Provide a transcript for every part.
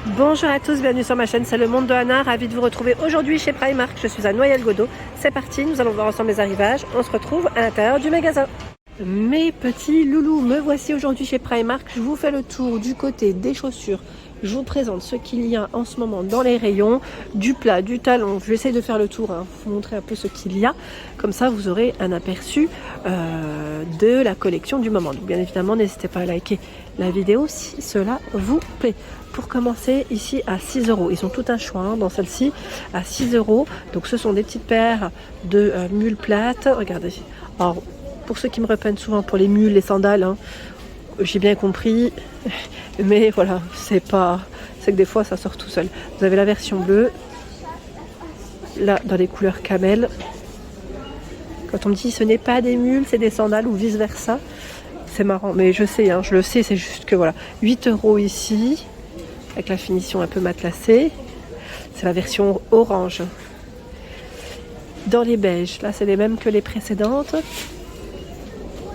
Bonjour à tous, bienvenue sur ma chaîne, c'est le monde de Anna, ravi de vous retrouver aujourd'hui chez Primark. Je suis à Noyelles-Godault, c'est parti, nous allons voir ensemble les arrivages, on se retrouve à l'intérieur du magasin. Mes petits loulous, me voici aujourd'hui chez Primark, je vous fais le tour du côté des chaussures. Je vous présente ce qu'il y a en ce moment dans les rayons, du plat, du talon. Je vais essayer de faire le tour, vous montrer un peu ce qu'il y a. Comme ça, vous aurez un aperçu de la collection du moment. Donc, bien évidemment, n'hésitez pas à liker la vidéo si cela vous plaît. Pour commencer, ici à 6 €. Ils ont tout un choix dans celle-ci à 6 €. Donc, ce sont des petites paires de mules plates. Regardez. Alors, pour ceux qui me reprennent souvent pour les mules, les sandales, j'ai bien compris, mais voilà, c'est que des fois ça sort tout seul. Vous avez la version bleue, là dans les couleurs camel. Quand on me dit ce n'est pas des mules, c'est des sandales ou vice versa, c'est marrant, mais je sais, je le sais, c'est juste que voilà, 8 € ici, avec la finition un peu matelassée. C'est la version orange. Dans les beiges, là c'est les mêmes que les précédentes.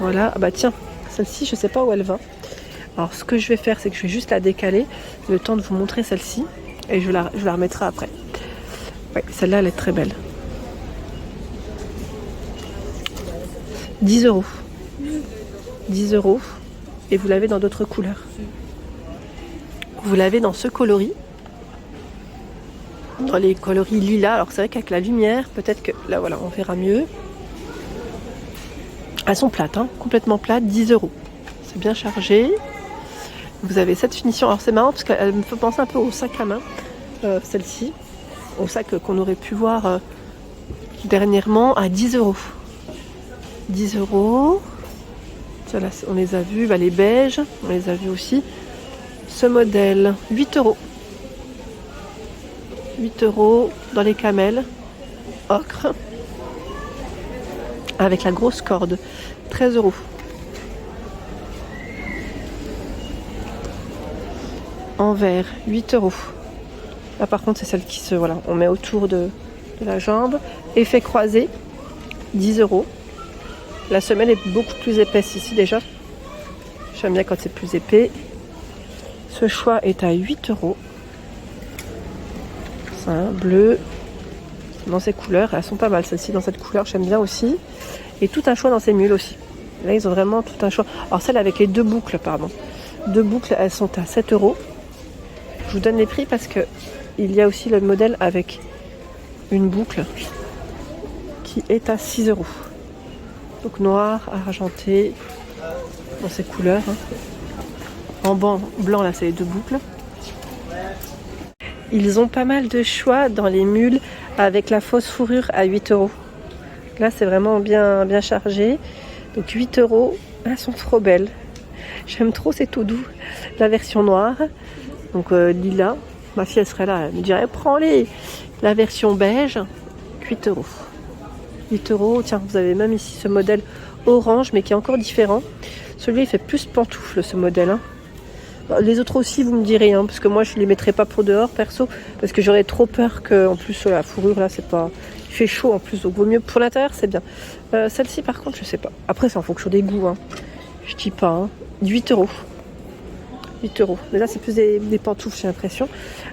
Voilà, ah bah tiens, celle-ci, je ne sais pas où elle va. Alors, ce que je vais faire, c'est que je vais juste la décaler, le temps de vous montrer celle-ci, et je la remettrai après. Ouais, celle-là, elle est très belle. 10 €. 10 €, et vous l'avez dans d'autres couleurs. Vous l'avez dans ce coloris, dans les coloris lilas. Alors, c'est vrai qu'avec la lumière, peut-être que là, voilà, on verra mieux. Elles sont plates, complètement plates, 10 €. C'est bien chargé. Vous avez cette finition. Alors c'est marrant parce qu'elle me fait penser un peu au sac à main, celle-ci, au sac qu'on aurait pu voir dernièrement à 10 €. 10 €. Ça, là, on les a vus, les beiges, on les a vus aussi. Ce modèle, 8 €. 8 € dans les camels, ocre, avec la grosse corde, 13 €. En vert, 8 €. Là par contre c'est celle qui se, voilà, on met autour de la jambe. Effet croisé, 10 €. La semelle est beaucoup plus épaisse ici déjà. J'aime bien quand c'est plus épais. Ce choix est à 8 €. C'est un bleu dans ces couleurs. Elles sont pas mal celles-ci dans cette couleur, j'aime bien aussi. Et tout un choix dans ces mules aussi. Là ils ont vraiment tout un choix. Alors celle avec les deux boucles, pardon. Deux boucles, elles sont à 7 €. Je vous donne les prix parce que il y a aussi le modèle avec une boucle qui est à 6 €. Donc noir, argenté, dans ces couleurs. En blanc, là, c'est les deux boucles. Ils ont pas mal de choix dans les mules avec la fausse fourrure à 8 €. Là, c'est vraiment bien, bien chargé. Donc 8 €, elles sont trop belles. J'aime trop, c'est tout doux. La version noire. Donc lilas, ma fille elle serait là, elle me dirait prends-les. La version beige, 8 €. 8 €, tiens, vous avez même ici ce modèle orange mais qui est encore différent. Celui-là il fait plus pantoufle ce modèle. Les autres aussi vous me direz, parce que moi je les mettrais pas pour dehors perso, parce que j'aurais trop peur que en plus la fourrure là c'est pas. Il fait chaud en plus, donc vaut mieux pour l'intérieur, c'est bien. Celle-ci par contre je sais pas. Après c'est en fonction des goûts. Je dis pas. 8 €. 8 €. Mais là, c'est plus des pantoufles, j'ai l'impression.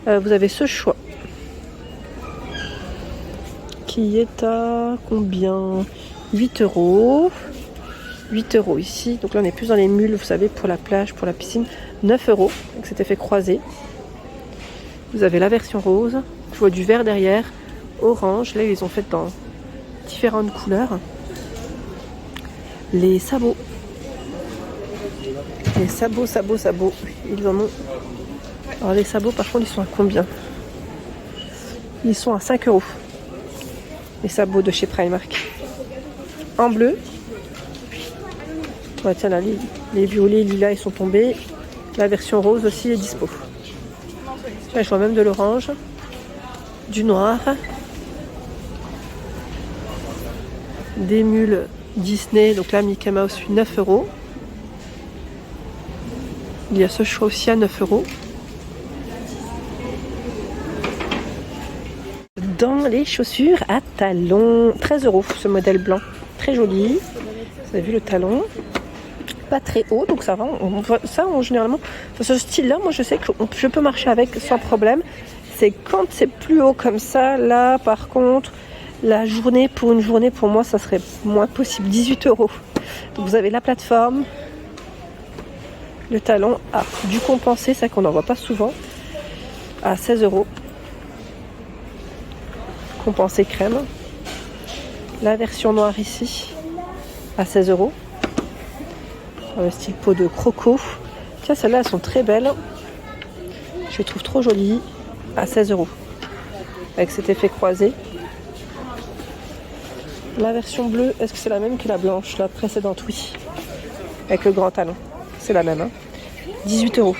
Vous avez ce choix. Qui est à combien? 8 €. 8 € ici. Donc là, on est plus dans les mules, vous savez, pour la plage, pour la piscine. 9 € avec cet effet croisé. Vous avez la version rose. Je vois du vert derrière. Orange. Là, ils les ont fait dans différentes couleurs. Les sabots. Les sabots, ils en ont. Alors les sabots par contre ils sont à combien? Ils sont à 5 €. Les sabots de chez Primark. En bleu. Ouais, tiens là, les violets, lilas ils sont tombés. La version rose aussi est dispo. Là, je vois même de l'orange. Du noir. Des mules Disney. Donc là Mickey Mouse 9 €. Il y a ce choix aussi à 9 €. Dans les chaussures à talons, 13 € ce modèle blanc. Très joli. Vous avez vu le talon. pas très haut, donc ça va. Ça, généralement, ce style-là, moi je sais que je peux marcher avec sans problème. C'est quand c'est plus haut comme ça, là par contre, la journée, pour une journée, pour moi, ça serait moins possible. 18 €. Donc vous avez la plateforme, le talon, du compensé, ça qu'on n'en voit pas souvent, à 16 €. Compensé crème. La version noire ici, à 16 €. Dans le style peau de croco. Tiens, celles-là, elles sont très belles. Je les trouve trop jolies. À 16 €. Avec cet effet croisé. La version bleue, est-ce que c'est la même que la blanche, la précédente? Oui. Avec le grand talon. C'est la même. 18 €.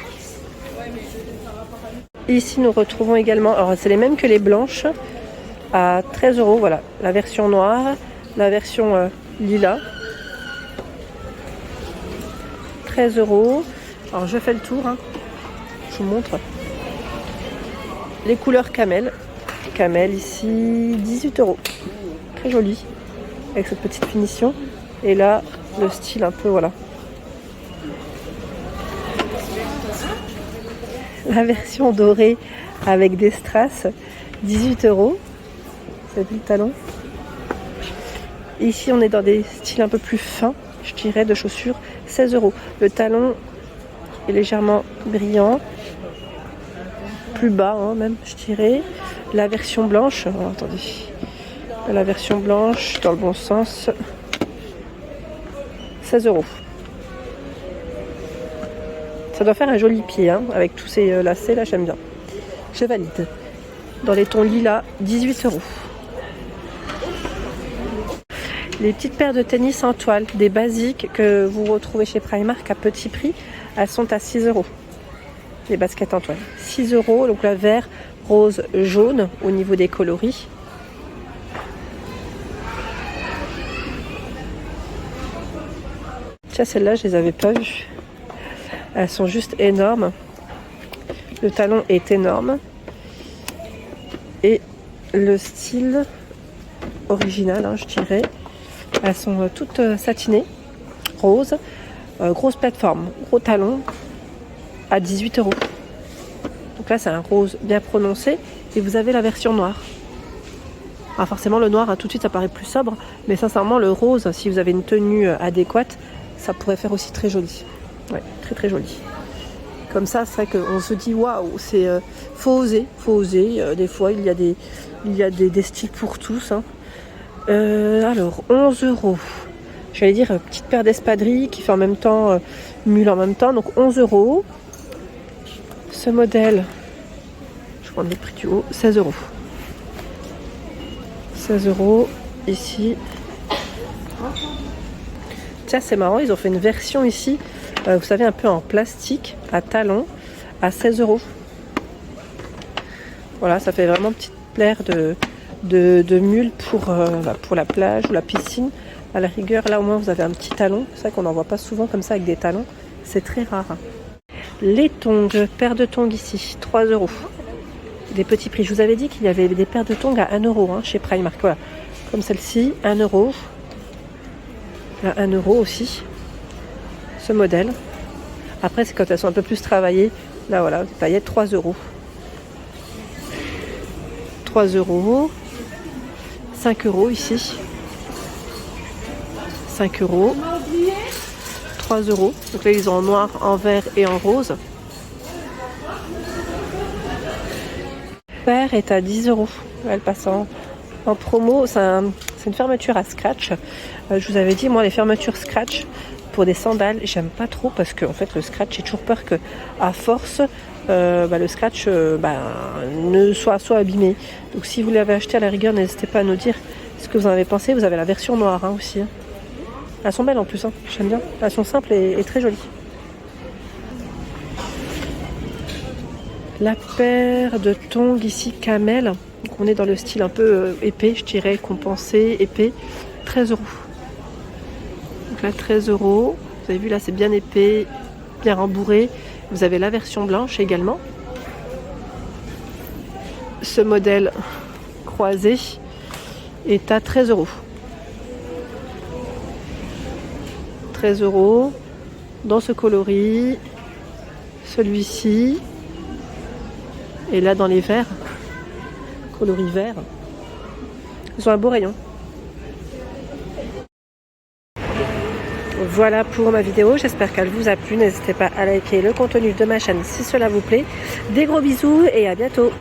Ici, nous retrouvons également, alors c'est les mêmes que les blanches, à 13 €. Voilà, la version noire, la version lilas. 13 €. Alors je fais le tour, je vous montre. Les couleurs camel. Camel ici, 18 €. Très joli. Avec cette petite finition. Et là, le style un peu, voilà. La version dorée avec des strass, 18 €. Vous avez vu le talon? Ici, on est dans des styles un peu plus fins, je dirais, de chaussures, 16 €. Le talon est légèrement brillant, plus bas même, je dirais. La version blanche, attendez, la version blanche dans le bon sens, 16 €. Ça doit faire un joli pied, avec tous ces lacets là, j'aime bien. Je valide. Dans les tons lilas, 18 €. Les petites paires de tennis en toile, des basiques que vous retrouvez chez Primark à petit prix, elles sont à 6 €. Les baskets en toile. 6 €, donc la vert, rose, jaune au niveau des coloris. Tiens, celles-là, je les avais pas vues. Elles sont juste énormes. Le talon est énorme. Et le style original, je dirais. Elles sont toutes satinées, roses, grosse plateforme, gros talon, à 18 €. Donc là, c'est un rose bien prononcé. Et vous avez la version noire. Alors forcément, le noir, tout de suite, ça paraît plus sobre. Mais sincèrement, le rose, si vous avez une tenue adéquate, ça pourrait faire aussi très joli. Ouais, très très joli. Comme ça, c'est vrai qu'on se dit waouh, c'est faut oser, faut oser. Des fois, il y a des styles pour tous. Alors 11 €. J'allais dire petite paire d'espadrilles qui fait en même temps mule en même temps, donc 11 €. Ce modèle, je prends le prix du haut, 16 €. 16 € ici. Tiens, c'est marrant, ils ont fait une version ici, vous savez, un peu en plastique, à talons, à 16 €. Voilà, ça fait vraiment petite paire de mule pour la plage ou la piscine. À la rigueur, là au moins vous avez un petit talon. C'est vrai qu'on n'en voit pas souvent comme ça avec des talons. C'est très rare. Les tongs, paire de tongs ici, 3 €. Des petits prix. Je vous avais dit qu'il y avait des paires de tongs à 1 € chez Primark. Voilà. Comme celle-ci, 1 €. Là, 1 € aussi. Ce modèle. Après, c'est quand elles sont un peu plus travaillées. Là, voilà, paillettes, 3 €. 3 €. 5 € ici. 5 €. 3 €. Donc là, ils ont en noir, en vert et en rose. Paire est à 10 €. Elle passe en promo. C'est une fermeture à scratch. Je vous avais dit, moi, les fermetures scratch pour des sandales, j'aime pas trop parce que en fait, le scratch, j'ai toujours peur que, à force, le scratch ne soit abîmé. Donc, si vous l'avez acheté à la rigueur, n'hésitez pas à nous dire ce que vous en avez pensé. Vous avez la version noire aussi. Elles sont belles en plus, j'aime bien. Elles sont simples et très jolies. La paire de tongs ici, camel. Donc on est dans le style un peu épais, je dirais, compensé, épais. 13 €. Donc là, 13 €. Vous avez vu, là, c'est bien épais, bien rembourré. Vous avez la version blanche également. Ce modèle croisé est à 13 €. 13 €. dans ce coloris. Celui-ci. Et là dans les verts. Coloris vert. Ils ont un beau rayon. Voilà pour ma vidéo, j'espère qu'elle vous a plu. N'hésitez pas à liker le contenu de ma chaîne si cela vous plaît. Des gros bisous et à bientôt.